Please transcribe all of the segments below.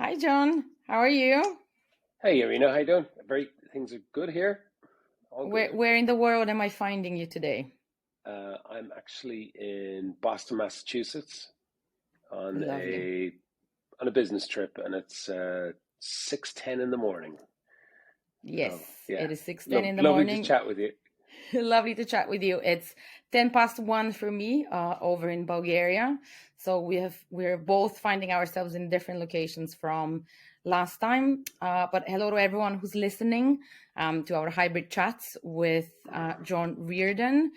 Hi, John. How are you? Hey, Irina, how you doing? Things are good here. All Where good. where in the world am I finding you today? I'm actually in Boston, Massachusetts, on Lovely. a business trip, and it's 6:10 in the morning. Yes, So yeah, it is 6:10 in the lovely to morning. chat with you. Lovely to chat with you. It's 10 past 1 for me over in Bulgaria. So we're both finding ourselves in different locations from last time. But hello to everyone who's listening to our hybrid chats with John Reardon.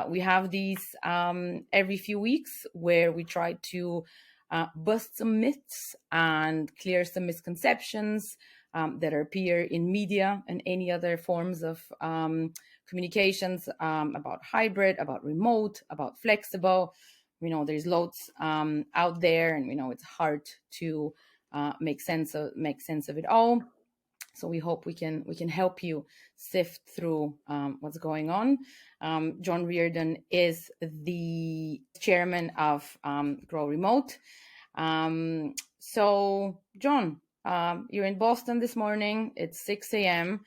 We have these every few weeks where we try to bust some myths and clear some misconceptions that appear in media and any other forms of communications about hybrid, about remote, about flexible. We know there's loads out there, and we know it's hard to make sense of it all. So we hope we can help you sift through what's going on. John Reardon is the chairman of Grow Remote. So John, you're in Boston this morning. It's 6 a.m.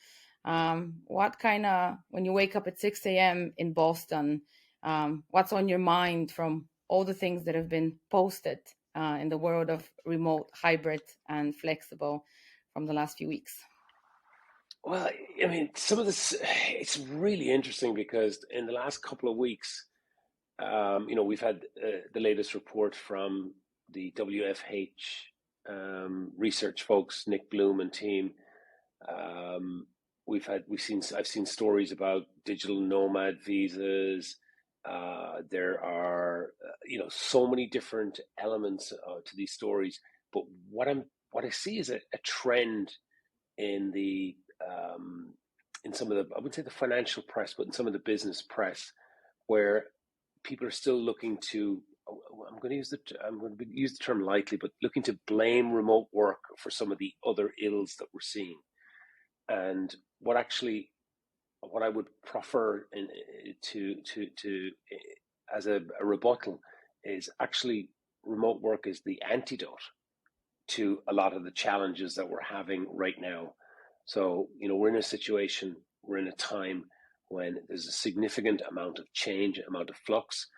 What kind of, when you wake up at 6 a.m. in Boston, what's on your mind from all the things that have been posted in the world of remote, hybrid, and flexible from the last few weeks? Well, I mean, some of this it's really interesting because in the last couple of weeks, we've had the latest report from the WFH research folks, Nick Bloom and team. Um, I've seen stories about digital nomad visas. There are, so many different elements to these stories. But what I see is a trend in the in some of the, I wouldn't say the financial press, but in some of the business press, where people are still looking to. I'm going to use the term lightly, but looking to blame remote work for some of the other ills that we're seeing. And what I would prefer to as a rebuttal is actually remote work is the antidote to a lot of the challenges that we're having right now. So, we're in a situation, we're in a time when there's a significant amount of change, amount of flux,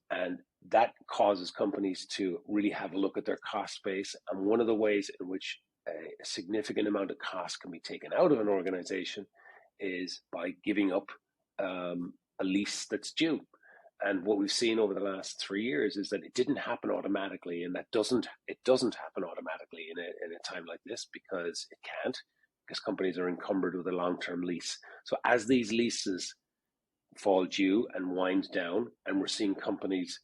and that causes companies to really have a look at their cost base. And one of the ways in which a significant amount of cost can be taken out of an organization is by giving up a lease that's due. And what we've seen over the last 3 years is that it didn't happen automatically, and it doesn't happen automatically in a time like this because it can't, because companies are encumbered with a long-term lease. So as these leases fall due and wind down, and we're seeing companies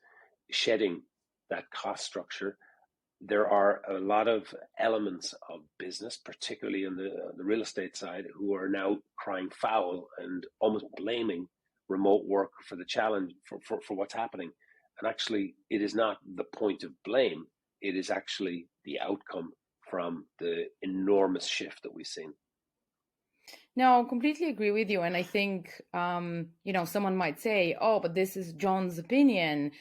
shedding that cost structure, there are a lot of elements of business, particularly in the real estate side, who are now crying foul and almost blaming remote work for the challenge for what's happening. And actually, it is not the point of blame, it is actually the outcome from the enormous shift that we've seen. No, completely agree with you. And I think, someone might say, oh, but this is John's opinion,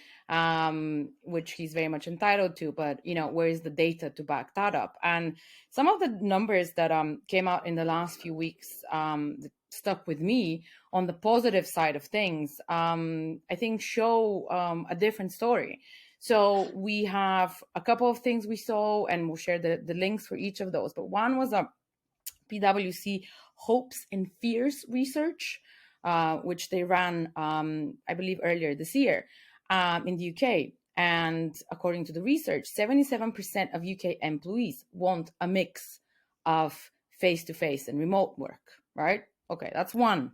which he's very much entitled to. But, where is the data to back that up? And some of the numbers that came out in the last few weeks that stuck with me on the positive side of things, I think show a different story. So we have a couple of things we saw, and we'll share the links for each of those. But one was a PwC hopes and fears research, which they ran, I believe, earlier this year in the UK. And according to the research, 77% of UK employees want a mix of face to face and remote work, right? Okay, that's one.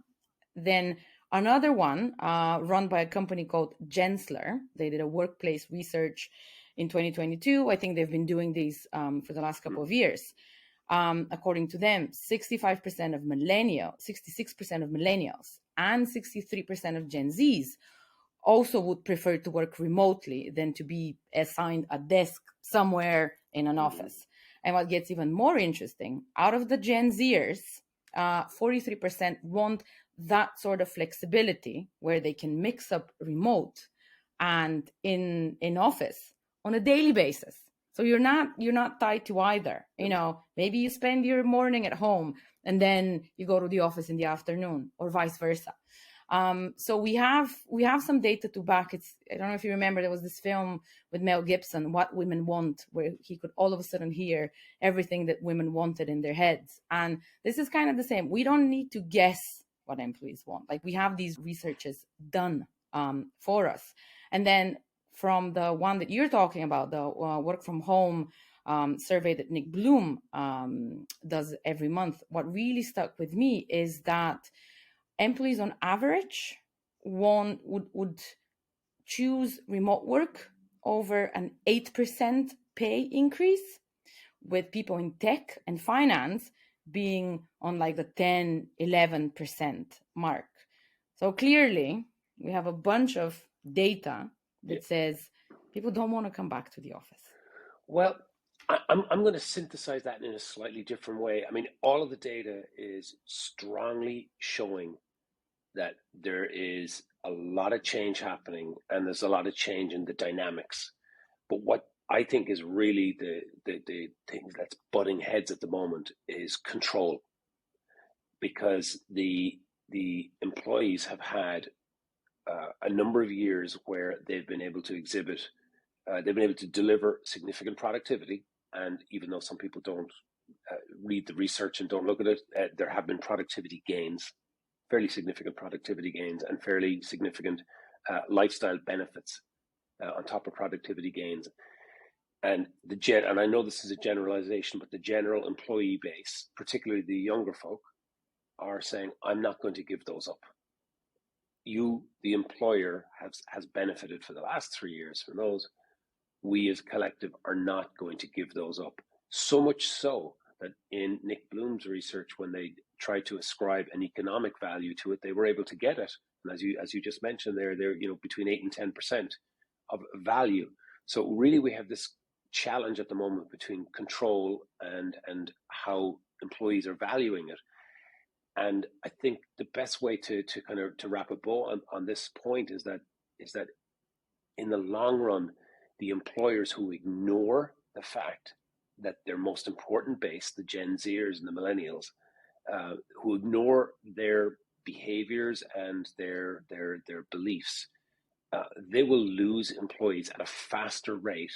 Then another one run by a company called Gensler. They did a workplace research in 2022. I think they've been doing these for the last couple of years. According to them, 65% of millennials, 66% of millennials, and 63% of Gen Zs also would prefer to work remotely than to be assigned a desk somewhere in an Mm-hmm. office. And what gets even more interesting, out of the Gen Zers, 43% want that sort of flexibility where they can mix up remote and in office on a daily basis. So you're not tied to either. Maybe you spend your morning at home and then you go to the office in the afternoon, or vice versa. So we have some data to back. I don't know if you remember, there was this film with Mel Gibson, What Women Want, where he could all of a sudden hear everything that women wanted in their heads. And this is kind of the same. We don't need to guess what employees want. Like, we have these researches done for us. And then from the one that you're talking about, the work from home survey that Nick Bloom does every month, what really stuck with me is that employees on average would choose remote work over an 8% pay increase, with people in tech and finance being on like the 10-11% mark. So clearly we have a bunch of data Yeah. that says people don't want to come back to the office. Well, I'm going to synthesize that in a slightly different way. I mean, all of the data is strongly showing that there is a lot of change happening, and there's a lot of change in the dynamics. But what I think is really the thing that's butting heads at the moment is control, because the employees have had a number of years where they've been able to deliver significant productivity. And even though some people don't read the research and don't look at it, there have been productivity gains, fairly significant productivity gains, and fairly significant lifestyle benefits on top of productivity gains. And and I know this is a generalization, but the general employee base, particularly the younger folk, are saying, I'm not going to give those up. You, the employer, has benefited for the last 3 years from those. We as a collective are not going to give those up. So much so that in Nick Bloom's research, when they tried to ascribe an economic value to it, they were able to get it. And as you just mentioned, they're between 8 and 10% of value. So really, we have this challenge at the moment between control and how employees are valuing it. And I think the best way to kind of to wrap a bow on this point is that in the long run, the employers who ignore the fact that their most important base, the Gen Zers and the millennials, who ignore their behaviors and their beliefs, they will lose employees at a faster rate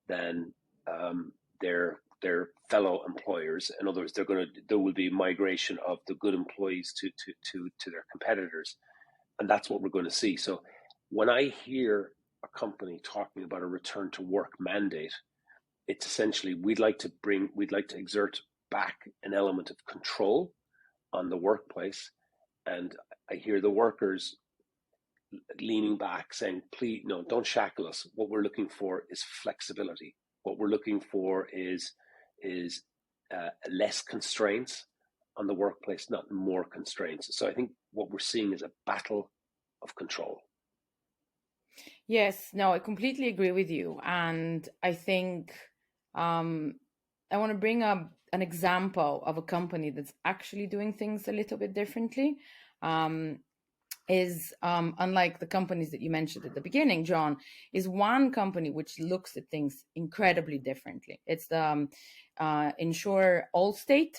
than their fellow employers. In other words, there will be migration of the good employees to their competitors, and that's what we're going to see. So when I hear a company talking about a return to work mandate, it's essentially we'd like to exert back an element of control on the workplace. And I hear the workers leaning back saying, please, no, don't shackle us. What we're looking for is flexibility. What we're looking for is less constraints on the workplace, not more constraints. So I think what we're seeing is a battle of control. Yes, no, I completely agree with you. And I think I want to bring up an example of a company that's actually doing things a little bit differently. Is unlike the companies that you mentioned at the beginning, John, is one company which looks at things incredibly differently. It's the insurer Allstate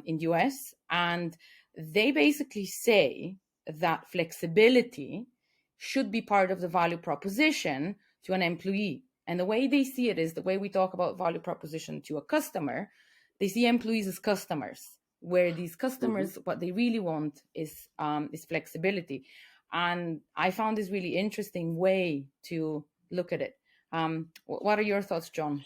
in US, and they basically say that flexibility should be part of the value proposition to an employee. And the way they see it is the way we talk about value proposition to a customer. They see employees as customers, where these customers, what they really want is flexibility. And I found this really interesting way to look at it. What are your thoughts, John?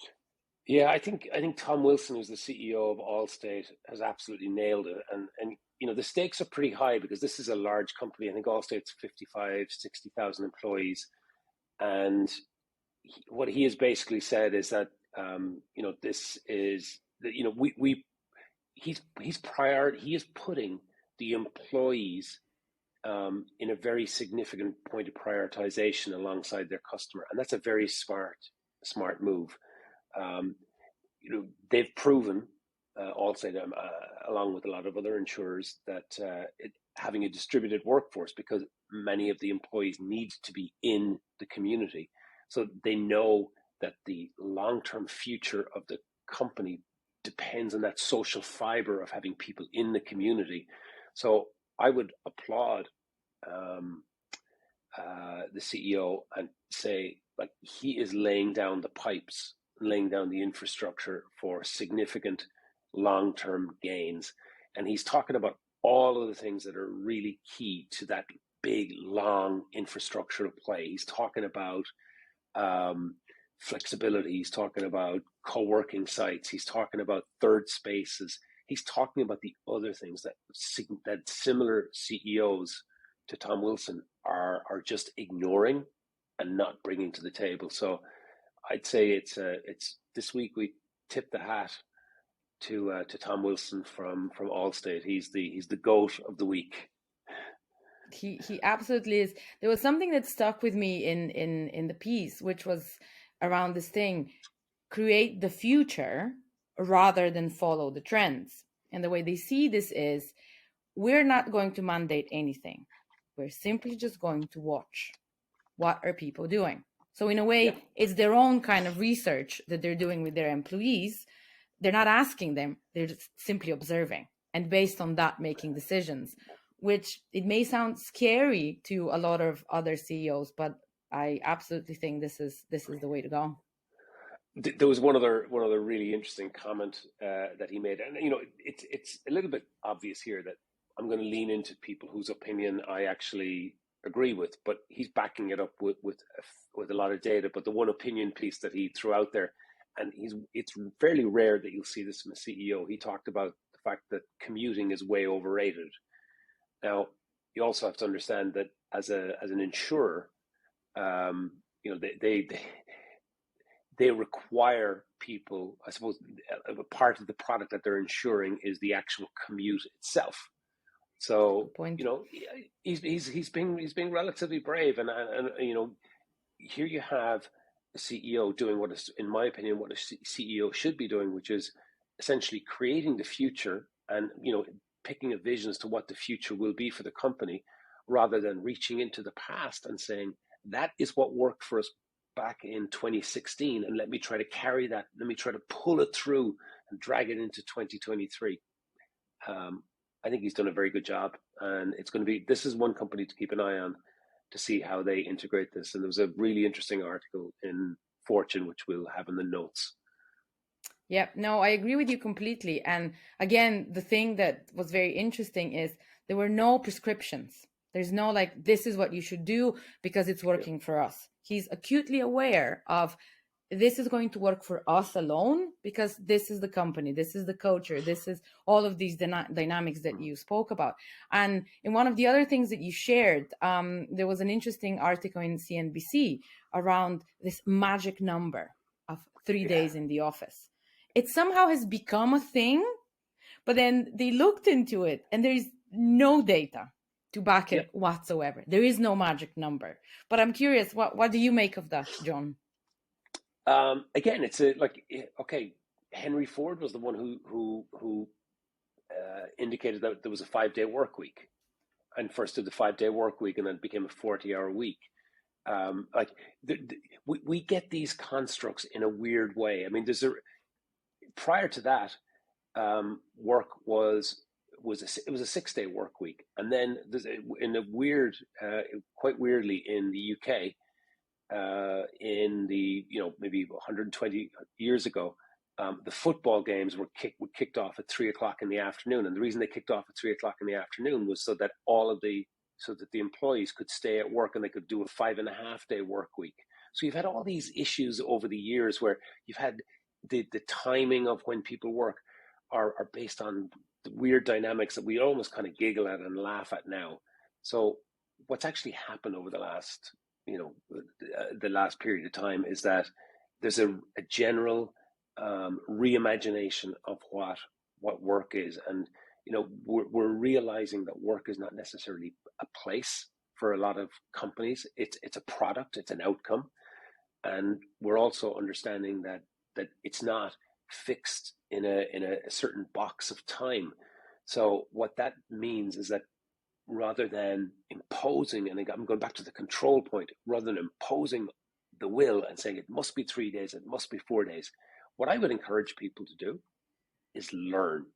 Yeah, I think Tom Wilson, who's the CEO of Allstate, has absolutely nailed it. And the stakes are pretty high because this is a large company. I think Allstate's 60,000 employees, and what he has basically said is that this is that he is putting the employees in a very significant point of prioritization alongside their customer, and that's a very smart move. They've proven, Allstate, along with a lot of other insurers, that having a distributed workforce, because many of the employees need to be in the community, so they know that the long-term future of the company depends on that social fiber of having people in the community. So I would applaud um, the CEO and say, like, he is laying down the pipes, laying down the infrastructure for significant long-term gains. And he's talking about all of the things that are really key to that big, long infrastructure play. He's talking about um, flexibility. He's talking about co-working sites. He's talking about third spaces. He's talking about the other things that similar CEOs to Tom Wilson are just ignoring and not bringing to the table. So I'd say it's this week we tip the hat to Tom Wilson from Allstate. He's the GOAT of the week. He absolutely is. There was something that stuck with me in the piece, which was around this thing: create the future rather than follow the trends. And the way they see this is, we're not going to mandate anything. We're simply just going to watch what are people doing. So in a way, Yeah. it's their own kind of research that they're doing with their employees. They're not asking them, they're just simply observing, and based on that making decisions, which it may sound scary to a lot of other CEOs, but I absolutely think this is the way to go. There was one other really interesting comment that he made, and it's a little bit obvious here that I'm going to lean into people whose opinion I actually agree with, but he's backing it up with a lot of data. But the one opinion piece that he threw out there, and it's fairly rare that you'll see this from a CEO. He talked about the fact that commuting is way overrated. Now, you also have to understand that as an insurer, they require people. I suppose a part of the product that they're insuring is the actual commute itself. So Good point. he's being relatively brave, and here you have a CEO doing what is, in my opinion, what a CEO should be doing, which is essentially creating the future and picking a vision as to what the future will be for the company, rather than reaching into the past and saying that is what worked for us back in 2016, and let me try to carry that, let me try to pull it through and drag it into 2023. I think he's done a very good job, and this is one company to keep an eye on to see how they integrate this. And there was a really interesting article in Fortune, which we'll have in the notes. Yeah, no, I agree with you completely. And again, the thing that was very interesting is there were no prescriptions. There's no like, this is what you should do because it's working for us. He's acutely aware of, this is going to work for us alone because this is the company, this is the culture, this is all of these dynamics that you spoke about. And in one of the other things that you shared, there was an interesting article in CNBC around this magic number of 3 days in the office. It somehow has become a thing, but then they looked into it and there's no data to back it whatsoever. There is no magic number. But I'm curious, what do you make of that, John? Again, okay. Henry Ford was the one who indicated that there was a 5-day work week, and first did the 5-day work week, and then it became a 40-hour week. We get these constructs in a weird way. I mean, prior to that, work was it was a 6-day work week, and then quite weirdly in the UK, in the maybe 120 years ago, the football games were kicked off at 3 o'clock in the afternoon, and the reason they kicked off at 3 o'clock in the afternoon was so that the employees could stay at work and they could do a 5.5-day work week. So you've had all these issues over the years where you've had the timing of when people work are based on the weird dynamics that we almost kind of giggle at and laugh at now. So what's actually happened over the last period of time is that there's a general reimagination of what work is, and we're realizing that work is not necessarily a place for a lot of companies. It's a product, it's an outcome, and we're also understanding that it's not fixed in a certain box of time. So what that means is that rather than imposing, and I'm going back to the control point, rather than imposing the will and saying it must be 3 days, it must be 4 days. What I would encourage people to do is learn.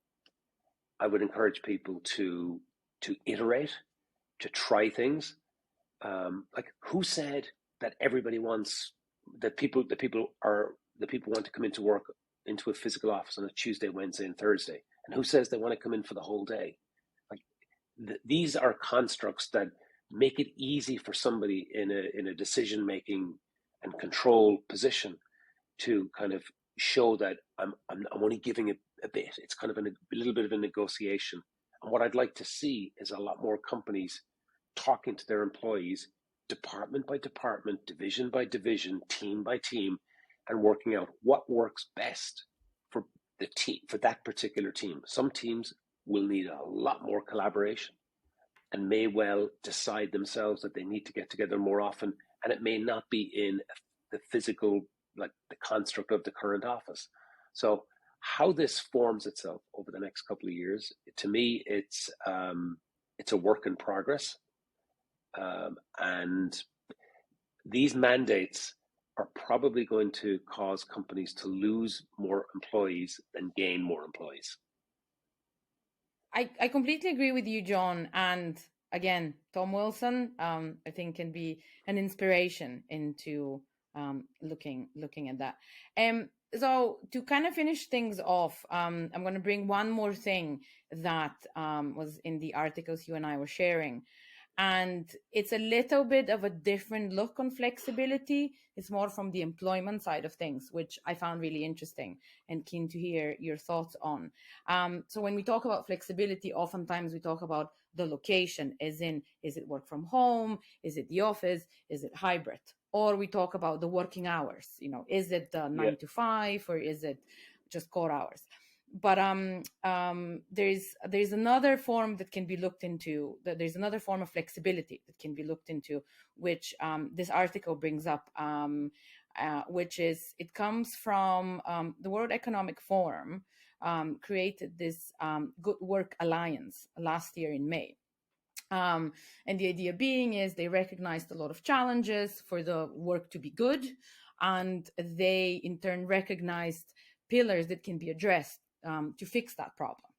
I would encourage people to iterate, to try things. Like who said that everybody wants that people want to come into work into a physical office on a Tuesday, Wednesday, and Thursday, and who says they want to come in for the whole day? Like these are constructs that make it easy for somebody in a decision making and control position to kind of show that I'm only giving it a bit. It's kind of a little bit of a negotiation. And what I'd like to see is a lot more companies talking to their employees, department by department, division by division, team by team, and working out what works best for the team, for that particular team. Some teams will need a lot more collaboration and may well decide themselves that they need to get together more often, and it may not be in the physical, like the construct of the current office. So how this forms itself over the next couple of years, to me, it's a work in progress, and these mandates are probably going to cause companies to lose more employees than gain more employees. I completely agree with you, John. And again, Tom Wilson, I think, can be an inspiration into looking at that. So to kind of finish things off, I'm going to bring one more thing that was in the articles you and I were sharing. And it's a little bit of a different look on flexibility. It's more from the employment side of things, which I found really interesting and keen to hear your thoughts on. So when we talk about flexibility, oftentimes we talk about the location, as in, is it work from home? Is it the office? Is it hybrid? Or we talk about the working hours, is it Yeah, 9 to 5 or is it just core hours? But there's another form that can be looked into. There's another form of flexibility that can be looked into, which this article brings up, which is it comes from the World Economic Forum. Created this Good Work Alliance last year in May. And the idea being is they recognized a lot of challenges for the work to be good, and they in turn recognized pillars that can be addressed to fix that problem.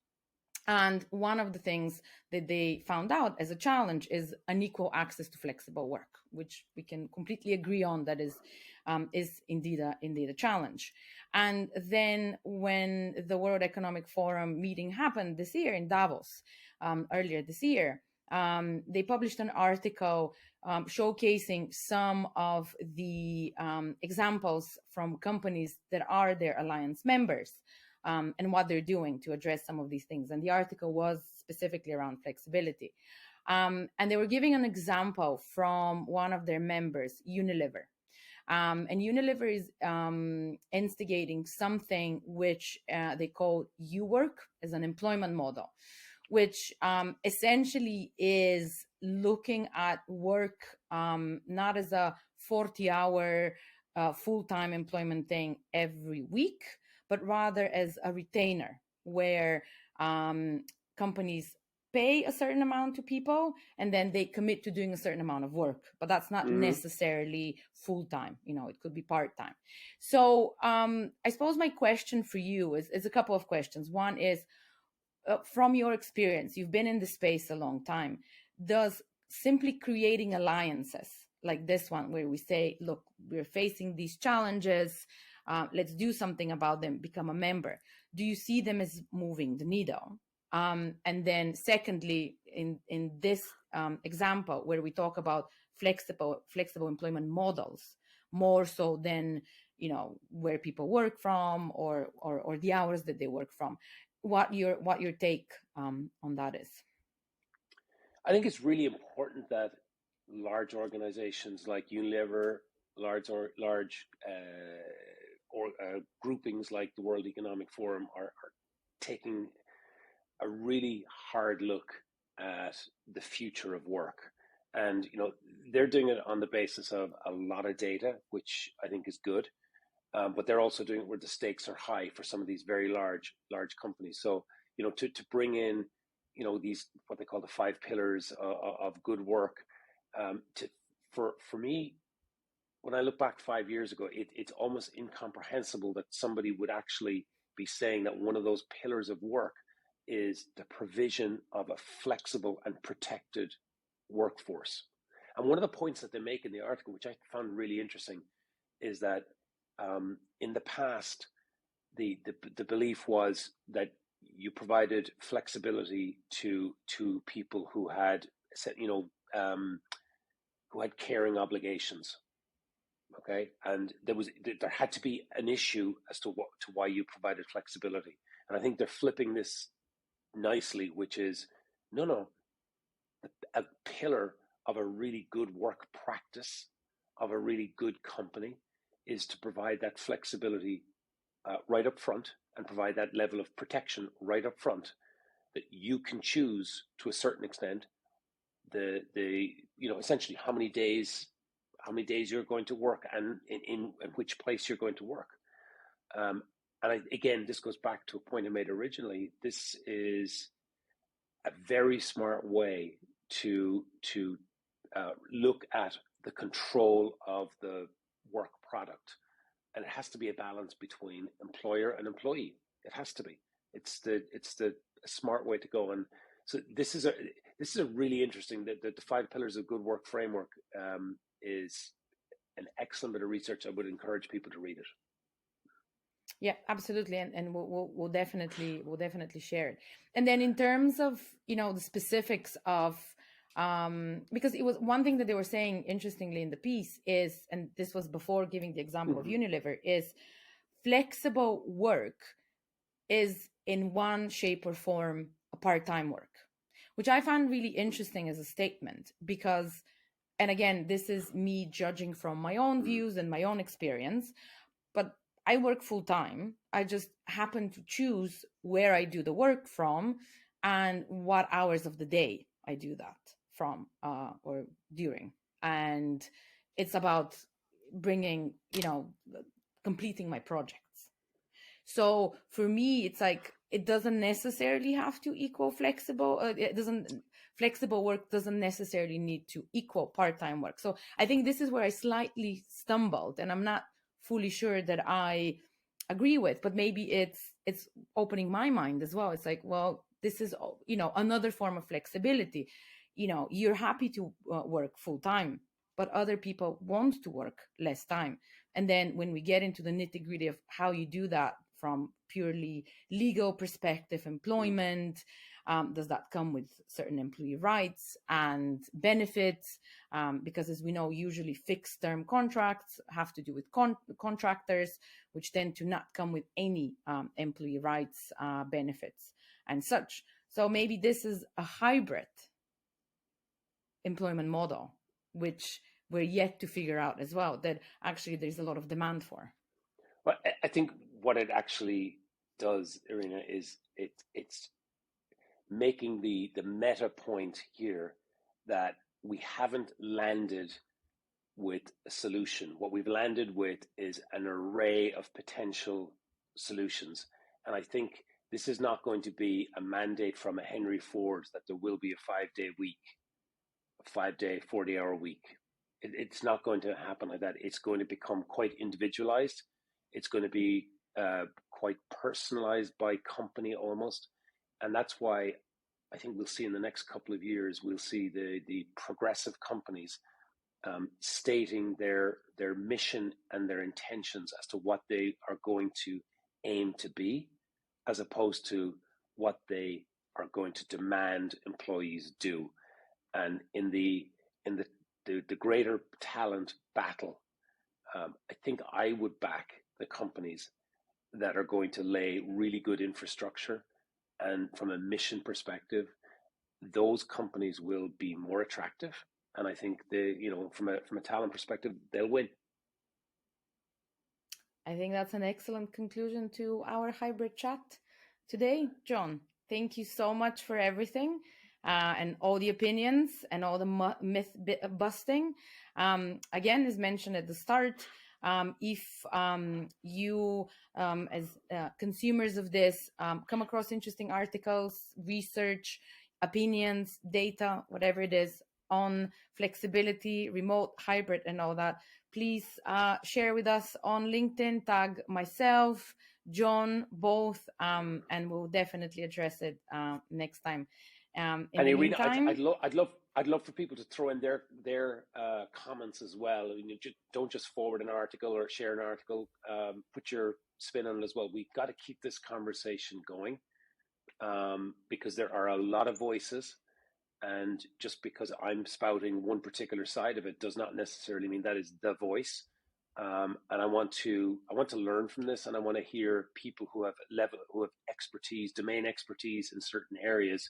And one of the things that they found out as a challenge is unequal access to flexible work, which we can completely agree on that is indeed a challenge. And then when the World Economic Forum meeting happened this year in Davos, earlier this year, they published an article showcasing some of the examples from companies that are their alliance members. And what they're doing to address some of these things. And the article was specifically around flexibility. And they were giving an example from one of their members, Unilever. And Unilever is instigating something which they call U-Work as an employment model, which essentially is looking at work not as a 40-hour full-time employment thing every week, but rather as a retainer where companies pay a certain amount to people and then they commit to doing a certain amount of work, but that's not necessarily full-time. It could be part-time. So I suppose my question for you is a couple of questions. One is, from your experience, you've been in the space a long time, does simply creating alliances like this one, where we say, look, we're facing these challenges, let's do something about them, become a member, do you see them as moving the needle? And then secondly, in this example where we talk about flexible employment models, more so than where people work from or the hours that they work from, what your take on that is? I think it's really important that large organizations like Unilever, large groupings like the World Economic Forum are taking a really hard look at the future of work. And they're doing it on the basis of a lot of data, which I think is good. But they're also doing it where the stakes are high for some of these very large companies. So to bring in these what they call the 5 pillars of good work, for me, when I look back 5 years ago, it's almost incomprehensible that somebody would actually be saying that one of those pillars of work is the provision of a flexible and protected workforce. And one of the points that they make in the article, which I found really interesting, is that in the past, the belief was that you provided flexibility to people who had, who had caring obligations. Okay, and there had to be an issue as to why you provided flexibility. And I think they're flipping this nicely, which is no, a pillar of a really good work practice of a really good company is to provide that flexibility right up front and provide that level of protection right up front, that you can choose to a certain extent the essentially how many days you're going to work and in which place you're going to work. Again, this goes back to a point I made originally. This is a very smart way to look at the control of the work product, and it has to be a balance between employer and employee. It has to be. It's the smart way to go. And so this is a really interesting. The 5 pillars of good work framework is an excellent bit of research. I would encourage people to read it. Yeah, absolutely, and we'll definitely share it. And then in terms of the specifics of because it was one thing that they were saying interestingly in the piece is, and this was before giving the example of Unilever, is flexible work is in one shape or form a part-time work, which I found really interesting as a statement because, and again, this is me judging from my own views and my own experience, but I work full time. I just happen to choose where I do the work from and what hours of the day I do that from or during. And it's about bringing, completing my projects. So for me, it's like, it doesn't necessarily have to equal flexible. Flexible work doesn't necessarily need to equal part-time work. So I think this is where I slightly stumbled, and I'm not fully sure that I agree with, but maybe it's opening my mind as well. It's like, well, this is, another form of flexibility. You're happy to work full time, but other people want to work less time. And then when we get into the nitty gritty of how you do that from purely legal perspective, employment, does that come with certain employee rights and benefits? Because as we know, usually fixed term contracts have to do with contractors, which tend to not come with any employee rights, benefits and such. So maybe this is a hybrid employment model, which we're yet to figure out as well, that actually there's a lot of demand for. Well, I think what it actually does, Irina, is it's making the meta point here that we haven't landed with a solution. What we've landed with is an array of potential solutions. And I think this is not going to be a mandate from a Henry Ford that there will be a 5-day week, a 5-day, 40-hour week. It's not going to happen like that. It's going to become quite individualized. It's going to be quite personalized by company almost. And that's why I think we'll see in the next couple of years, we'll see the progressive companies stating their mission and their intentions as to what they are going to aim to be, as opposed to what they are going to demand employees do. And in the greater talent battle, I think I would back the companies that are going to lay really good infrastructure, and from a mission perspective, those companies will be more attractive. And I think from a talent perspective, they'll win. I think that's an excellent conclusion to our hybrid chat today, John. Thank you so much for everything. And all the opinions and all the myth busting. Again, as mentioned at the start, if you, as consumers of this, come across interesting articles, research, opinions, data, whatever it is, on flexibility, remote, hybrid, and all that, please share with us on LinkedIn, tag myself, John, both, and we'll definitely address it next time. In And the Irina, meantime, I'd love for people to throw in their comments as well. Don't just forward an article or share an article. Put your spin on it as well. We've got to keep this conversation going, because there are a lot of voices, and just because I'm spouting one particular side of it does not necessarily mean that is the voice. And I want to learn from this, and I want to hear people who have expertise, domain expertise in certain areas.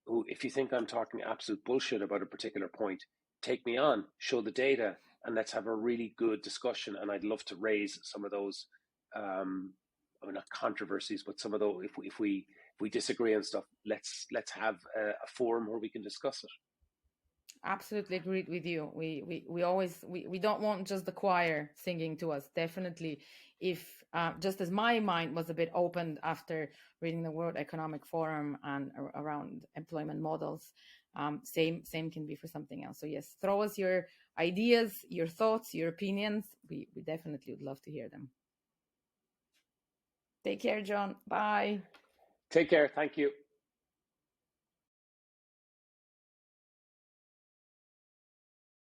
Who, if you think I'm talking absolute bullshit about a particular point, take me on, show the data, and let's have a really good discussion. And I'd love to raise some of those, I mean, not controversies, but some of those. If we disagree on stuff, let's have a forum where we can discuss it. absolutely agreed with you. We always we don't want just the choir singing to us. Definitely, if just as my mind was a bit opened after reading the World Economic Forum and around employment models, same can be for something else. So yes, throw us your ideas, your thoughts, your opinions. We definitely would love to hear them. Take care, John. Bye. Take care. Thank you.